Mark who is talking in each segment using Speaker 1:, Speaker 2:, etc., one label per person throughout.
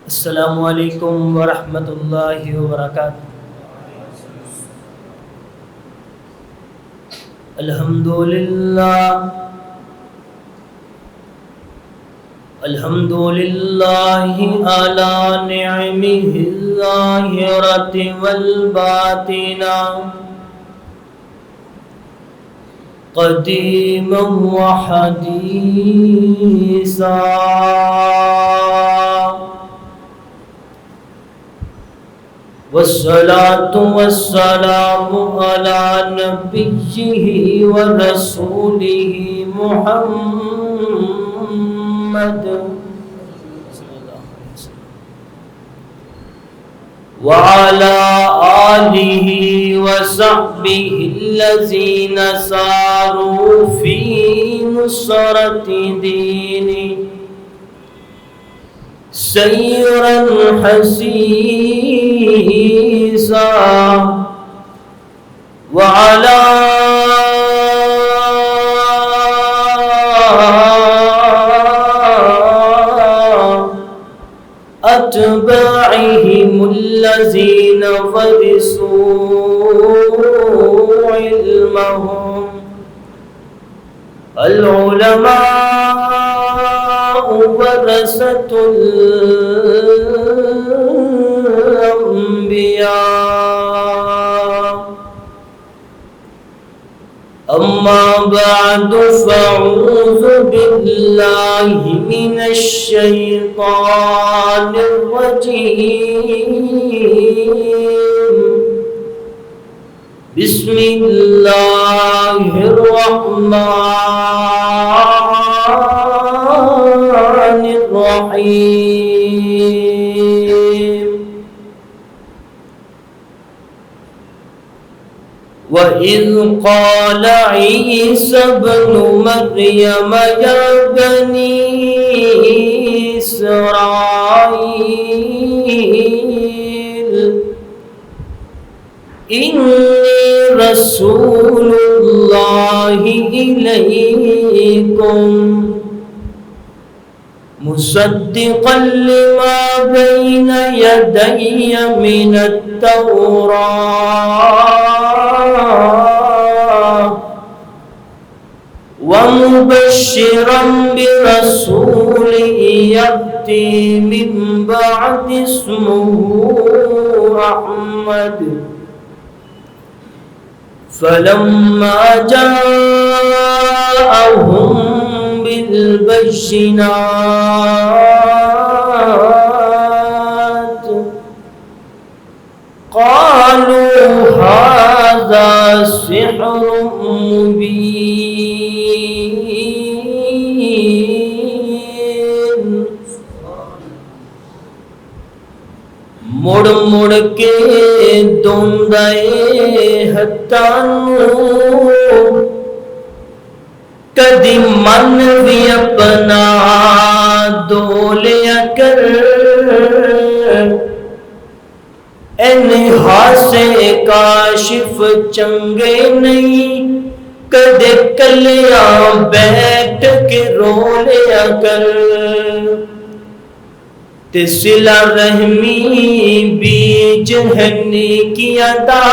Speaker 1: السلام علیکم ورحمۃ اللہ وبرکاتہ۔ الحمدللہ علی نعمہ الظاہرۃ والباطنہ قدیما وحدیثا، والصلاة والسلام على نبيه ورسوله محمد وعلى آله وصحبه الذين ساروا في نصرة دينه سيرا حسيسا، وعلى أتباعهم الذين ورثوا علمهم العلماء ورثة الأنبياء، أما بعد فأعوذ بالله من الشيطان الرجيم، بسم الله الرحمن الرحيم۔ وَإِذْ قَالَ عِيسَى ابْنُ مَرْيَمَ يَا بَنِي إِسْرَائِيلَ إِنِّي رَسُولُ اللَّهِ إِلَيْكُمْ مُصَدِّقًا لِمَا بَيْنَ يَدَيَّ مِنَ التَّوْرَاةِ وَمُبَشِّرًا بِرَسُولٍ يَأْتِي مِن بَعْدِي اسْمُهُ أَحْمَدُ، فَلَمَّا جَاءَهُم بِالْبَيِّنَاتِ قَالُوا هَذَا سِحْرٌ مُبِينٌ۔ مڑ مڑ کے دوندائے ہتانو کدی من بھی اپنا دولیا کر، انحاسے کاشف چنگے نہیں کدے کلیاں بیٹھ کے رو لیا کر، تے صلہ رحمی بیج ہے نیکی عطا،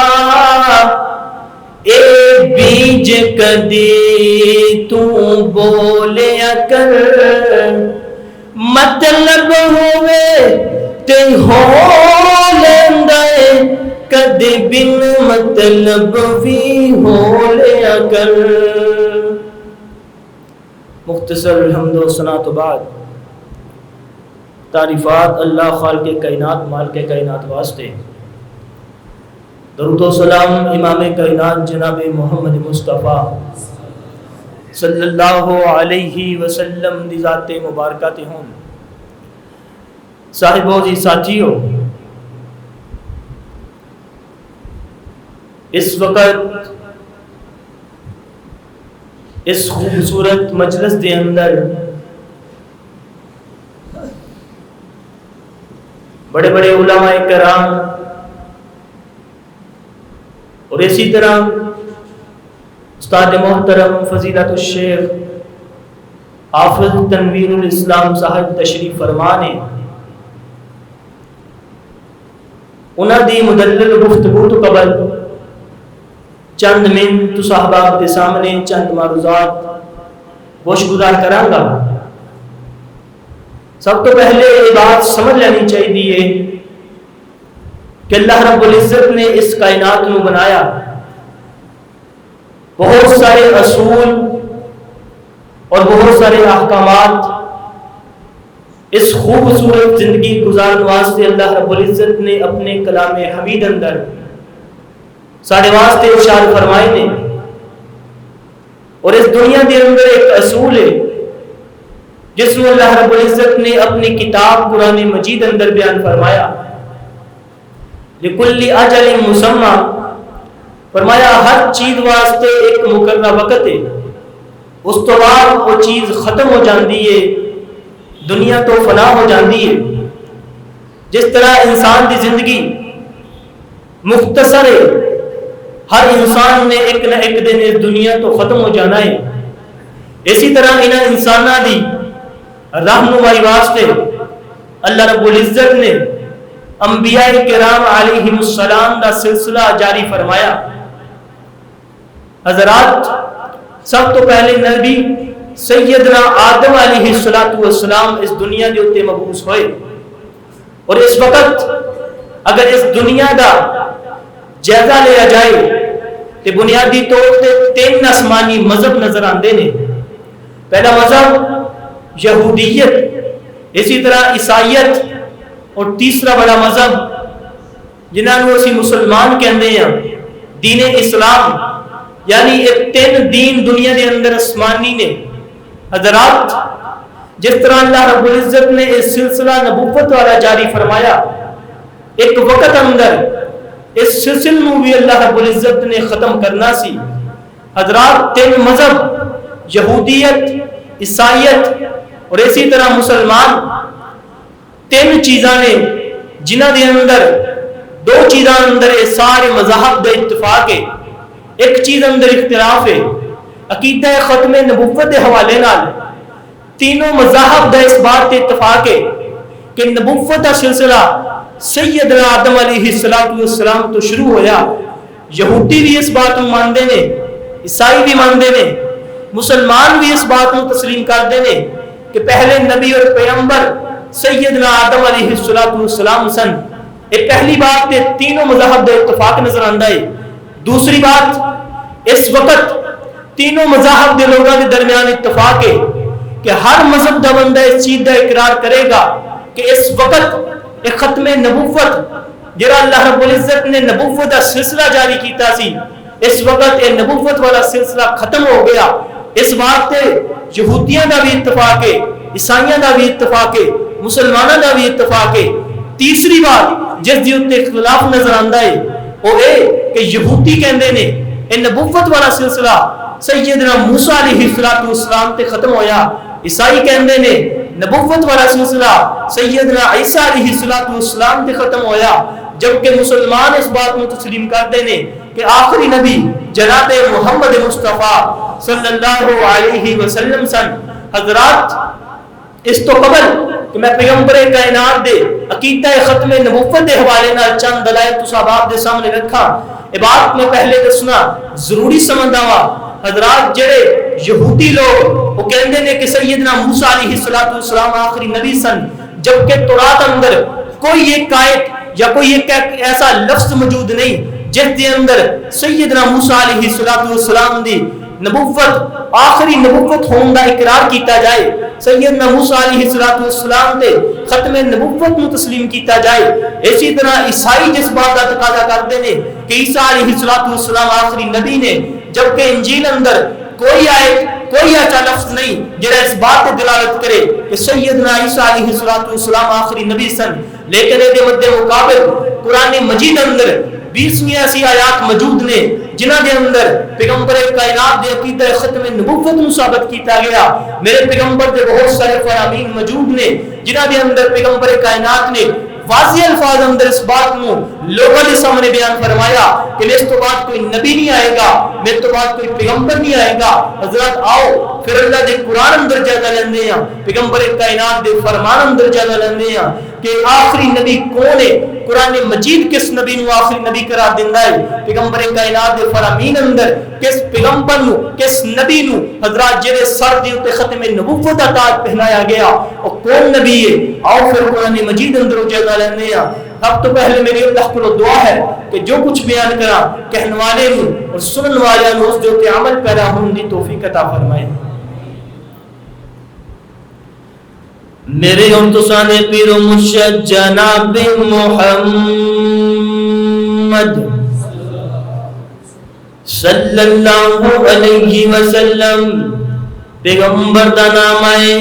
Speaker 1: اے بیج کدی تو بولیا کر، مطلب ہوئے تے ہو لیندائے کدی بن مطلب بھی ہو لیا کر۔ مختصر الحمد و ثنا تو بعد تعریفات اللہ خالق کائنات مالک کائنات واسطے، درود و سلام امام کائنات جناب محمد مصطفیٰ صلی اللہ علیہ وسلم دی ذات مبارکہ تے ہوں۔ صاحبوں جی ساتھیوں، اس وقت اس خوبصورت مجلس دے اندر بڑے بڑے علماء کرام اور اسی طرح استاد محترم فضیلت الشیخ حافظ تنویر الاسلام صاحب تشریف فرما نے انہاں دی مدلل گفتگو تو قبل چند منٹ صحابہ کے سامنے چند معروضات گوش گزار کراں گا۔ سب تو پہلے یہ بات سمجھ لینی چاہیے کہ اللہ رب العزت نے اس کائنات کو بنایا، بہت سارے اصول اور بہت سارے احکامات اس خوبصورت زندگی گزارنے واسطے اللہ رب العزت نے اپنے کلام حمید اندر سارے واسطے ارشاد فرمائے نے۔ اور اس دنیا کے اندر ایک اصول ہے جس میں اللہ رب العزت نے اپنی کتاب قرآن مجید اندر بیان فرمایا، لِكُلِّ أَجَلٍ مُّسَمًّى، فرمایا ہر چیز واسطے ایک مقررہ وقت ہے، اس تو بعد وہ چیز ختم ہو جاندی ہے، دنیا تو فنا ہو جاندی ہے۔ جس طرح انسان کی زندگی مختصر ہے، ہر انسان نے ایک نہ ایک دن اس دنیا تو ختم ہو جانا ہے، اسی طرح انہاں انساناں دی رہنمائی واسطے اللہ رب العزت نے انبیاء کرام علیہم السلام کا سلسلہ جاری فرمایا۔ حضرات، سب تو پہلے نبی سیدنا آدم علیہ السلام اس دنیا کے اتنے مبعوث ہوئے، اور اس وقت اگر اس دنیا کا جائزہ لیا جائے تو بنیادی طور پہ 3 آسمانی مذہب نظر آتے ہیں۔ پہلا مذہب یہودیت، اسی طرح عیسائیت، اور تیسرا بڑا مذہب جنہاں کو اسی مسلمان کہتے ہیں دین اسلام، یعنی یہ 3 دین دنیا کے اندر آسمانی نے۔ حضرات، جس طرح اللہ رب العزت نے اس سلسلہ نبوت والا جاری فرمایا، ایک وقت اندر اس سلسلے میں بھی اللہ رب العزت نے ختم کرنا سی۔ حضرات، 3 مذہب یہودیت، عیسائیت اور اسی طرح مسلمان، 3 چیزاں نے جنہ دے اندر 2 چیزاں اندر سارے مذاہب دا اتفاق ہے، ایک چیز اندر اختلاف ہے۔ عقیدہ ختم نبوت کے حوالے نال تینوں مذاہب دا اس بات تے اتفاق ہے کہ نبوت کا سلسلہ سیدنا آدم علیہ السلام تو شروع ہویا۔ یہودی بھی اس بات کو مانتے ہیں، عیسائی بھی مانتے ہیں، مسلمان بھی اس بات کو تسلیم کرتے ہیں کہ پہلے نبی اور پیغمبر سیدنا آدم علیہ السلام سن۔ یہ پہلی بات تے تینوں مذاہب دا اتفاق نظر آندا ہے۔ دوسری بات، اس وقت تینوں مذاہب دے لوگوں کے درمیان اتفاق ہے کہ ہر مذہب دا بندہ اس چیز دا اقرار کرے گا کہ اس وقت ایک ختم نبوت جڑا اللہ رب العزت نے نبوت دا سلسلہ جاری کیتا سی، اس وقت یہ نبوت والا سلسلہ ختم ہو گیا۔ اس بات تے یہودیاں دا بھی اتفاق ہے، عیسائیاں دا بھی اتفاق ہے، مسلمانوں دا بھی اتفاق ہے۔ تیسری بات جس دی اتنے اختلاف نظر آندا ہے وہ اے کہ یہودی کہندے نے اے نبوت والا سلسلہ سیدنا موسیٰ علیہ السلام تے ختم ہویا، عیسائی کہندے نے نبوت والا سلسلہ سیدنا عیسیٰ علیہ السلام تے ختم ہویا، جبکہ مسلمان اس بات میں تسلیم کرتے ہیں کہ آخری نبی جناب محمد مصطفیٰ صلی اللہ علیہ وسلم سن۔ حضرات، اس تو قبل کہ میں پیغمبر کائنات دے عقیدہ ختم نبوت دے حوالے نال چند دلائل تساں آپ دے سامنے رکھا، اے بات میں پہلے دسنا ضروری سمجھدا وا۔ حضرات، جڑے یہودی لوگ وہ کہندے نے کہ سیدنا موسیٰ علیہ السلام آخری نبی سن، جبکہ تورات اندر کوئی ایک آیت یا کوئی ایک ایسا لفظ موجود نہیں جس دے اندر سیدنا موسیٰ علیہ السلام دی نبوت آخری نبوت ہون دا اقرار کیتا جائے، سیدنا موسیٰ علیہ السلام تے ختم نبوت نو تسلیم کیتا جائے۔ اسی طرح عیسائی جس بات کا تقاضا کرتے ہیں کہ عیسیٰ علیہ السلام آخری نبی نے، جبکہ انجیل اندر کوئی آیت کوئی ایسا لفظ نہیں جڑا اس بات پر دلالت کرے کہ سیدنا عیسیٰ علیہ السلام آخری نبی سن۔ لیکن اس مد مقابل قرآن مجید اندر 20 ایسی آیات موجود نے جنہاں دے اندر پیغمبر کائنات دے عقیدہ ختم نبوت نو ثابت کیتا گیا۔ میرے پیغمبر دے بہت سارے فرامین موجود نے جنہاں دے اندر پیغمبر کائنات نے واضح الفاظ اندر اس بات نو لوگوں کے سامنے بیان فرمایا کہ میرے تو بعد کوئی نبی نہیں آئے گا، میرے تو بعد کوئی پیغمبر نہیں آئے گا۔ حضرات آؤ پھر اللہ دے قرآن اندر جانا لیندے ہیں، پیغمبر کائنات دے فرمان اندر جانا لیندے ہیں کہ آخری نبی کون ہے، قرآن مجید کس نبی نو آخری نبی قرار دیندا ہے، پیغمبر کائنات دے فرامین اندر کس پیغمبر نو کس نبی نو حضرات جڑے سر دے اوتے ختم نبوت دا تاج پہنایا گیا او کون نبی ہے؟ آؤ پھر قرآن مجید اندر جگہ لیندے ہیں۔ اب تو پہلے میری اللہ کو دعا ہے کہ جو کچھ بیان کرا کہنے والے نو اور سنن والے نو اس جو تے عمل پیدا ہون دی توفیق عطا فرمائے۔ میرے ہم تو سانے پیر و مرشد جناب محمد صلی اللہ علیہ وسلم پیغمبر دا نام آئے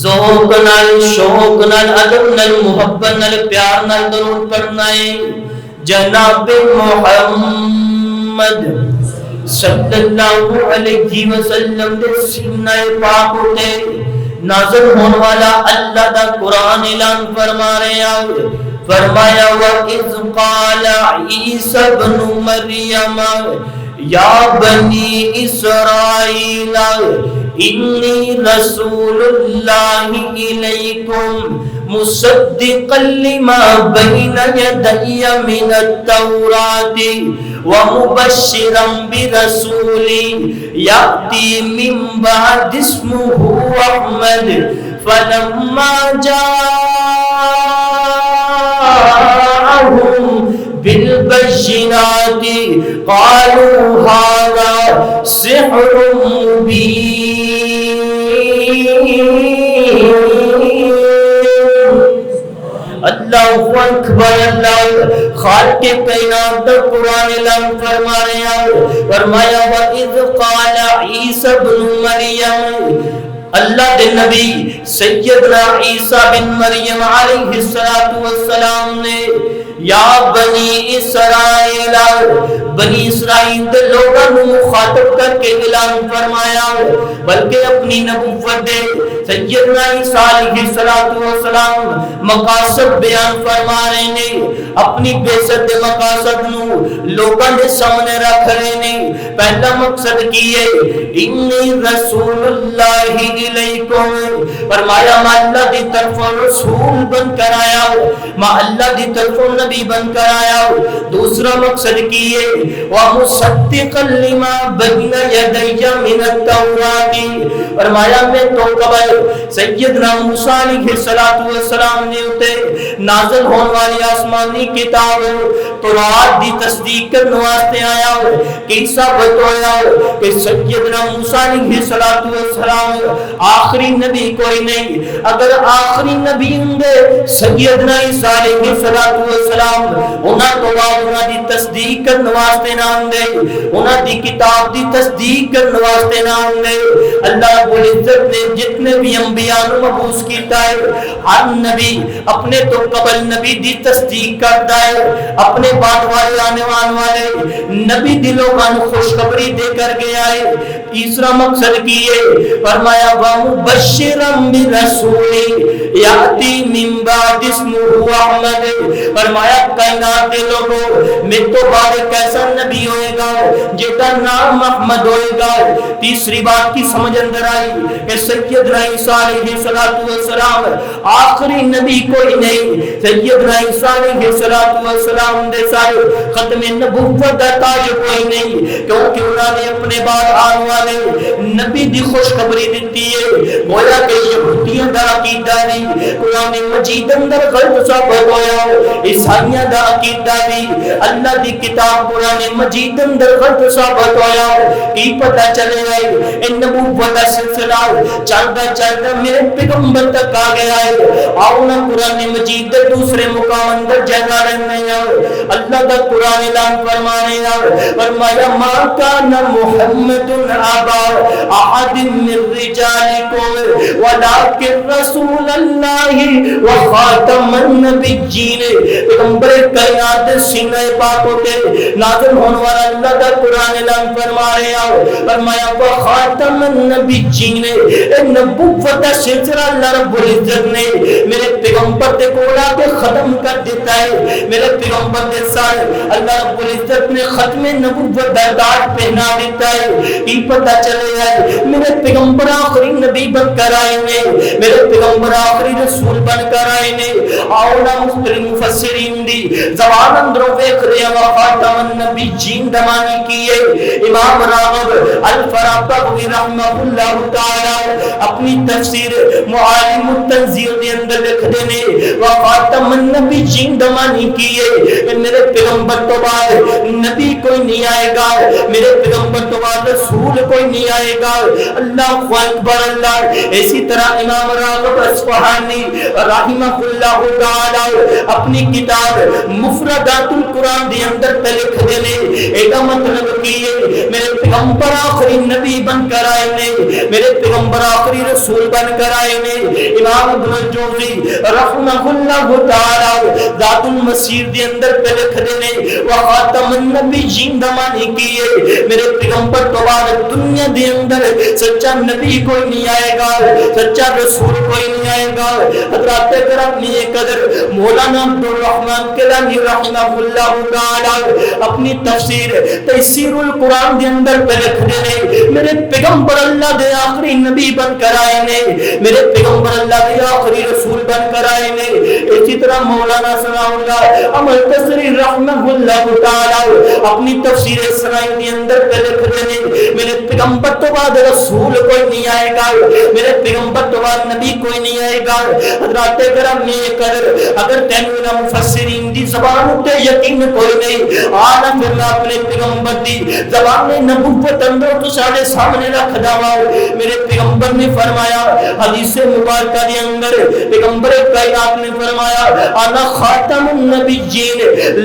Speaker 1: ذوق نال شوق نال ادب نال محبت نال پیار نال درود پڑھنا ہے۔ جناب محمد صلی اللہ علیہ وسلم دے سینہ پاک ہوتے نازل ہونے والا اللہ دا قرآن اعلان فرما رہے ہیں، فرمایا وَإِذْ قَالَ عِيسَى ابْنُ مَرْيَمَ یا بنی اسرائیل انی رسول اللہ الیکم مصدقا لما بین یدی من التوراۃ ومبشرا برسول یأتی من بعد اسمہ احمد فلما جاءہم بالبشرات قالوا هذا سحر مبین۔ اللہ اکبر، اللہ خالق کائنات دا قرآن اعلان فرما رہے ہیں، فرمایا وَإِذْ قَالَ عِيسَى ابْنُ مَرْيَمَ اللہ دے نبی سیدنا عیسیٰ بن مریم علیہ السلام نے یا بنی اسرائیل بنی اسرائیل دے لوگوں کو مخاطب کر کے اعلان فرمایا، بلکہ اپنی نبوت دے سیدنا عیسیٰ علیہ السلام مقاصد بیان فرما رہے ہیں، اپنی بعثت دے مقاصد نو لوگوں دے سامنے رکھ رہے ہیں۔ پہلا مقصد کی ہے انی رسول اللہ الیکم، فرمایا میں اللہ دی طرف رسول بن کر آیا ہوں، میں اللہ دی طرف نبی بن کر آیا ہوں۔ دوسرا مقصد کی ہے وَمُصَدِّقًا لِمَا بَيْنَ يَدَيَّ مِنَ التَّوْرَاةِ، فرمایا میں تو قبل سیدنا موسیٰ علیہ السلام نے اتے نازل ہونے والی آسمانی کتاب تورات دی تصدیق کرنے واسطے آیا ہوں، کہ ثابت ہویا کہ سیدنا موسیٰ علیہ السلام آخری نبی کوئی نہیں، اگر آخری نبی ہوں سیدنا عیسیٰ علیہ السلام انہاں تو بعد انہاں دی تصدیق کرنے واسطے نہ آندے، انہاں دی کتاب دی تصدیق کرنے واسطے نہ آندے۔ اللہ رب العزت نے جتنے بھی انبیاء نو مبعوث کیتا ہے ہر نبی اپنے تو قبل نبی دی تصدیق کرتا ہے، اپنے بعد والے آنے والے نبی دی لوگاں نو خوشخبری دے کر گیا ہے۔ تیسرا مقصد کی ہے فرمایا وَمُبَشِّرًا بِرَسُولٍ یَأْتِی مِن بَعْدِ اسْمُهُ احمد، فرمایا کائنات کے لوگوں میں تو بعد ایک ایسا نبی ہوئے گا جیتا نام احمد ہوئے گا۔ تیسری بات کی سمجھ اندر آئی کہ سیدنا عیسیٰ علیہ السلام آخری نبی کوئی نہیں، سیدنا عیسیٰ علیہ السلام دے سارے ختم نبوت دا تاج کوئی نہیں، کیونکہ انہوں نے اپنے بعد آنے والے نبی دی خوشخبری دیتی ہے۔ گویا کہ یہودیاں دا عقیدہ نہیں، قرآن مجید اندر غلط ثابت ہویا، عیسائیاں دا عقیدہ نہیں، اللہ دی کتاب قرآن مجید اندر غلط ثابت ہویا۔ کی پتہ چلے گا ان نبوت کا سلسلہ چلتا میرے پیغمبر تک آ گیا ہے۔ آؤ نا قرآن مجید دے دوسرے مقام اندر جگہ رہنے ہیں، اللہ دا قرآن اعلان فرمانے ہیں، فرمایا ما کان محمد ابا احد من رجالکم ولکن رسول اللہ وخاتم النبیین. پیغمبر کائنات دے سینہ پاک ہوتے نازل ہونے والا اللہ دا قرآن اعلان فرمایا وخاتم النبیین. نبوت کا سلسلہ اللہ رب العزت نے میرے پیغمبر دے کولا کے ختم کر دیتا ہے. میرے پیغمبر دے ساتھ اللہ رب العزت نے ختم نبوت دا تاج پہنا دیتا ہے. یہ پتہ چلے ہے میرے پیغمبر آخری نبی بن کر آئے نے, میرے پیغمبر آخری رسول بن کر آئے نے. اولا مختلف مفسرین دی زبان اندروں ویکھ رہے ہیں خاتم النبیین دمانی کیے. امام راغب الفرابری رحمہ اللہ تعالی اپنی تفسیر معالم التنزیل کے اندر لکھ دینے وخاتم النبیین دمانی کیے. میرے پیغمبر تو بعد نبی کوئی نہیں آئے گا, میرے پیغمبر تو بعد رسول کوئی نہیں آئے گا. اللہ اکبر اللہ. اسی طرح امام راغب اصفہانی رحمہ اللہ تعالی اپنی کتاب مفردات القرآن کے اندر لکھ دینے ایک مطلب کیے میرے پیغمبر آخری نبی بن کر آئے نے, میرے پیغمبر آخری رسول بن کر آئے نے. امام ابن الجوزی رحمہ اللہ تعالی ذات المسیر دے اندر پہ لکھ دینے وخاتم النبیین دمانی کیے. میرے پیغمبر تو بعد دنیا دے اندر سچا نبی کوئی نہیں آئے گا, سچا رسول کوئی نہیں آئے گا. حضرات کرام نے قدر مولانا عبد الرحمن کلانی رحمہ اللہ تعالی اپنی تفسیر تفسیر القرآن دے اندر پہ لکھ دینے میرے پیغمبر اللہ دے آخری نبی بن کر آئے نے, میرے پیغمبر اللہ دے آخری رسول بن کر آئے نے. اسی طرح مولانا ثناء اللہ عمل تصریح رحمہ اللہ تعالی اپنی تفسیر اسرائیل کے اندر پہ لکھ دینے میرے پیغمبر تو بعد رسول کوئی نہیں آئے گا, میرے پیغمبر تو بعد نبی کوئی نہیں آئے گا. حضرات کرام نے قدر اگر تینوں مفسرین دی زبان تے یقین کوئی نہیں آنا پھر میں اپنے پیغمبر دی زبان نبوت اندر تو سارے سامنے رکھ داوا. میرے پیغمبر نے فرمایا حدیث مبارکہ کے اندر پیغمبر کائنات نے فرمایا انا خاتم النبیین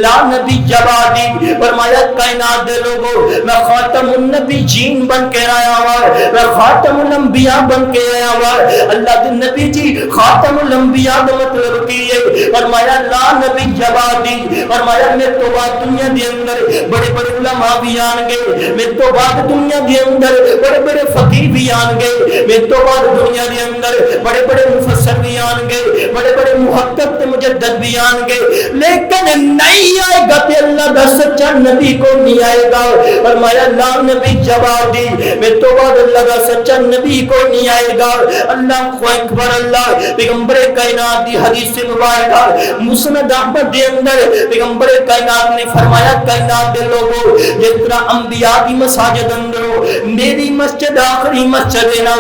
Speaker 1: لا نبی بعدی. فرمایا کائنات دے لوگوں میں خاتم النبیین بن کے آیا ہوا, میں خاتم الانبیاء بن کے آیا ہوا. اللہ دے نبی جی خاتم الانبیاء دا مطلب کی ہے فرمایا لا نبی بعدی. فرمایا میں تو بعد دنیا دے اندر بڑے بڑے علماء بھی آن گے, میں تو بعد دنیا دے اندر بڑے بڑے فقیر بھی آن گے, میں تو بعد دنیا دے اندر بڑے بڑے مفسر بھی آن گے, بڑے بڑے محقق تے مجدد بھی آن گے, لیکن نہیں آئے گا تے اللہ دا سچا نبی کو نہیں آئے گا. فرمایا لا نبی بعدی, میں تو بعد اللہ دا سچا نبی کو نہیں آئے گا. اللہ اکبر اللہ. پیغمبر کائنات دی حدیث مبارکہ مسند احمد دے اندر پیغمبر کائنات نے فرمایا کائنات دے لوگوں جس طرح انبیاء دی مساجد اندر میری مسجد آخری مسجد ہے نا,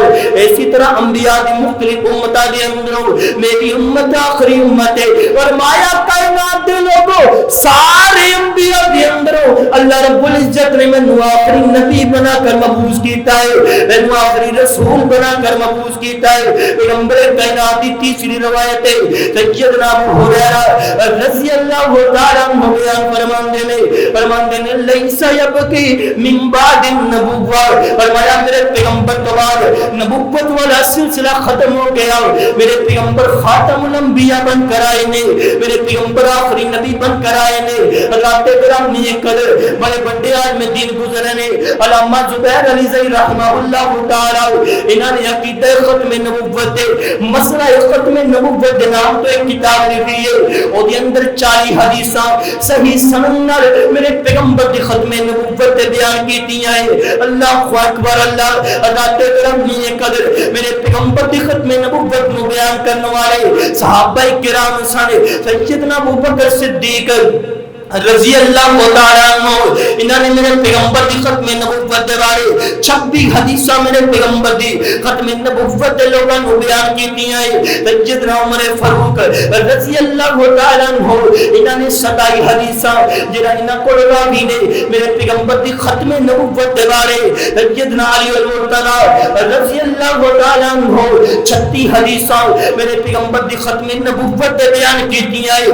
Speaker 1: اسی طرح انبیاء دی مختلف امتاں دے اندر میری امت آخری امت ہے. فرمایا کائنات دے لوگوں سارے انبیاء دے اندر اللہ رب العزت نے مینوں آخری نبی بنا کر مبعوث کیتا ہے, مینوں آخری رسول بنا کر مبعوث کیتا ہے. پیغمبر کائنات دی تیسری روایت ہے سیدنا ابو ہریرہ رضی اللہ تعالی عنہ بیان فرماندے نے لیس یبکی من بعد النبوہ. فرمایا میرے پیغمبر تو بعد نبوت والا سلسلہ ختم ہو گیا, میرے پیغمبر خاتم الانبیاء بن کر آئے نے, میرے پیغمبر آخری نبی بن کر آئے نے. اللہ کرام نے قدر بڑے بڑے عالم دین گزرے نے علامہ زبیر علی زئی رحمہ اللہ تعالی انہاں نے عقیدہ ختم نبوت مسئلہ ختم نبوت کے نام تو ایک کتاب لکھی ہے, اور دے اندر 40 حدیثاں صحیح سند نال میرے پیغمبر دی ختم نبوت بیان کیتی ہیں. اللہ اکبر اللہ. اللہ کرام نے قدر میرے پیغمبر دی ختم نبوت نو بیان کرنے والے صحابہ کرام سن سیدنا ابوبکر صدیق رضی اللہ تعالی عنہ انہوں نے میرے پیغمبر دی ختم نبوت دے بارے 26 حدیثاں میرے پیغمبر دی ختم نبوت دے لوگاں نو بیان کیتی ہیں. سیدنا عمر فاروق رضی اللہ تعالی عنہ انہوں نے 27 حدیثاں جنہاں انہاں کول راوی نے میرے پیغمبر دی ختم نبوت دے بارے. سیدنا علی المرتضی رضی اللہ تعالی عنہ 36 حدیثاں میرے پیغمبر دی ختم نبوت دے بیان کیتی ہیں.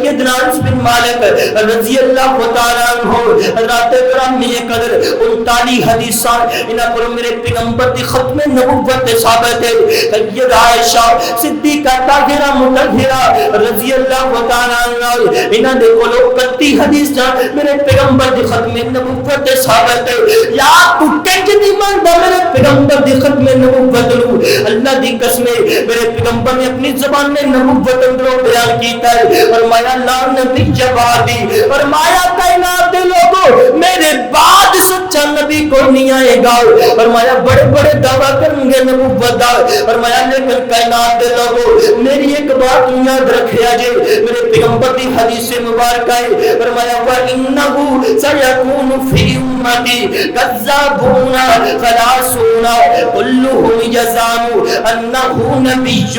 Speaker 1: سیدنا انس بن مالک رضی اللہ تعالیٰ عنہ حضرات گرامی قدر 39 حدیثاں انہاں پر میرے پیغمبر دی ختم نبوت ثابت ہے. سید عائشہ صدیقہ طاہرہ مطہرہ رضی اللہ تعالیٰ عنہ انہاں دے کولوں 31 حدیثاں میرے پیغمبر دی ختم نبوت ثابت ہے. یا تو کنج دی مندا میرے پیغمبر دی ختم نبوت نو اللہ دی قسم میرے پیغمبر نے اپنی زبان میں نبوت اندروں بیان کیتا ہے. فرمایا لا نبی جوادی، فرمایا کائنات کے لوگوں میرے بعد سچا نبی کوئی نہیں آئے گا. فرمایا بڑے بڑے دعویٰ کریں گے نبوت دا، فرمایا لیکن کائنات کے لوگوں میری ایک بات یاد رکھیا جے میرے پیغمبر دی حدیث مبارکہ ہے. فرمایا وَإِنَّهُ سَيَكُونُ فِي أُمَّتِي كَذَّابُونَ ثَلَاثُونَ كُلُّهُمْ يَزْعَمُ أَنَّهُ نَبِيٌّ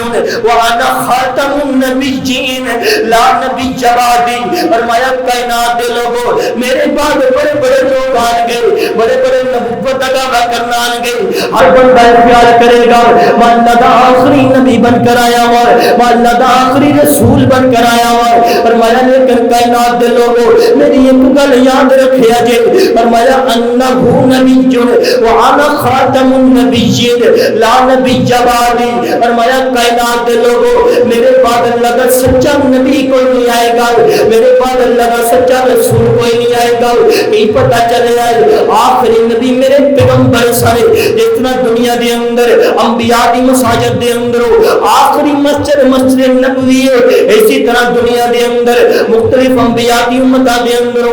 Speaker 1: وَأَنَا خَاتَمُ النَّبِيِّينَ لا نبی جوادی. فرمایا کائنات کے لوگوں میرے بعد بڑے بڑے لوگ آن گئے، بڑے بڑے نبوت کا دعویٰ کرنا آن گئے. ہر بندہ خیال کرے گا میں اللہ دا آخری نبی بن کر آیا ہوا، میں اللہ دا آخری رسول بن کر آیا ہوا. فرمایا لیکن کائنات کے لوگوں میری ایک گل یاد رکھیا جے. فرمایا انہ نبی وعنا خاتم النبیین لا نبی جوادی. فرمایا کائنات کے لوگوں میرے بعد اللہ کا سچا نبی کوئی نہیں آئے گا، میرے بعد اللہ کا سچا رسول کوئی نہیں آئے گا. یہ پتہ چلے آئے آخری نبی میرے پیغمبر سارے. جتنا دنیا دے اندر انبیاء دی مساجد دے اندر آخری مسجد نبوی ہے، اسی طرح دنیا دے اندر مختلف انبیاء دی امتاں دے اندر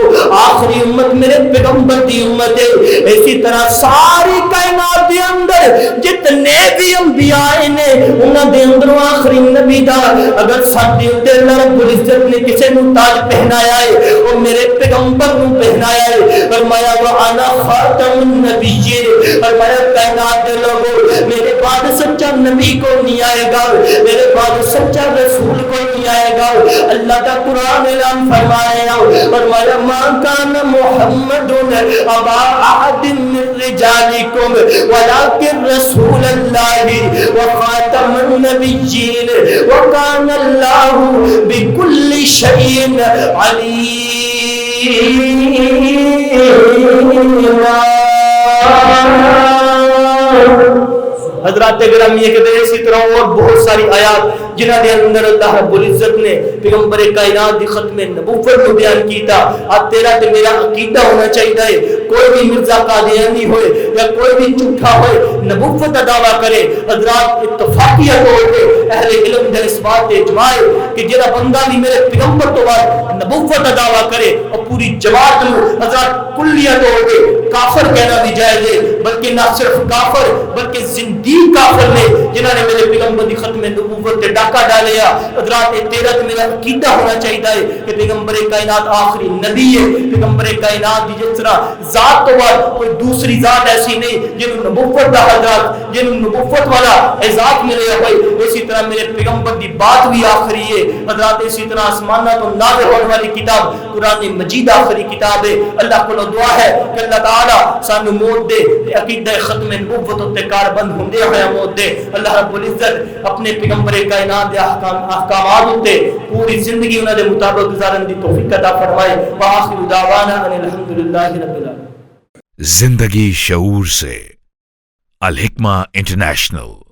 Speaker 1: آخری امت میرے پیغمبر دی امت ہے. اسی طرح ساری کائنات دے اندر جتنے بھی انبیاء نے انہاں دے اندر آخری نبی دا اگر ساتھ اللہ رب العزت نے کسی نو تاج پہنایا ہے وہ میرے پیغمبر نو پہنایا ہے. فرمایا وانا خاتم النبیین. فرمایا کائنات کے لوگوں میرے بعد سچا نبی کو نہیں آئے گا، میرے بعد سچا رسول کو نہیں آئے گا. اللہ کا قرآن اعلان فرمایا، فرمایا ما کان محمد ابا احد من رجالکم ولکن رسول اللہ وخاتم النبیین وکان اللہ بكل شيء عليم. حضرات گرامی یہ کہتے ہیں اسی طرح اور بہت ساری آیات جنہاں دے اندر اللہ رب العزت نے پیغمبر کائنات دی ختم نبوت کو بیان کیتا. اب تیرا تے میرا عقیدہ ہونا چاہیے کوئی بھی مرزا قادیانی ہوئے یا کوئی بھی جھوٹا ہوئے نبوت کا دعویٰ کرے. حضرات اتفاقیہ طور پہ اہل علم دے اس بات تے اجماع ہے کہ جڑا بندہ بھی میرے پیغمبر تو بعد نبوت کا دعویٰ کرے اور پوری جماعت نو حضرات کلیہ طور پہ کافر کہنا بھی جائز ہے، بلکہ نہ صرف کافر بلکہ زندیق کافر نے جنہوں نے میرے پیغمبر دی ختم نبوت تے ڈاکہ ڈالیا. حضرات تیرا تے میرا عقیدہ ہونا چاہیے کہ پیغمبر کائنات آخری نبی ہے. پیغمبر کائنات دی جس طرح ذات تو بعد کوئی دوسری ذات ایسی نہیں جنہوں نبوت دا حضرات جنہوں نبوت والا اعزاز ملے ہوئے، اسی طرح میرے پیغمبر دی بات بھی آخری ہے. حضرات اسی طرح آسمانہ تو نازل ہونے والی کتاب قرآن مجید آخری کتاب ہے. اللہ کو دعا ہے کہ اللہ تعالی سانو موت دے عقیدہ ختم نبوت تے کار بند ہوندے ہوئے موت دے. اللہ رب العزت اپنے پیغمبر کائنات دے احکامات تے پوری زندگی انہاں دے مطابق گزارن دی توفیق عطا فرمائے. وآخر دعوانا ان الحمدللہ رب العالمین.
Speaker 2: زندگی شعور سے الحکمہ انٹرنیشنل.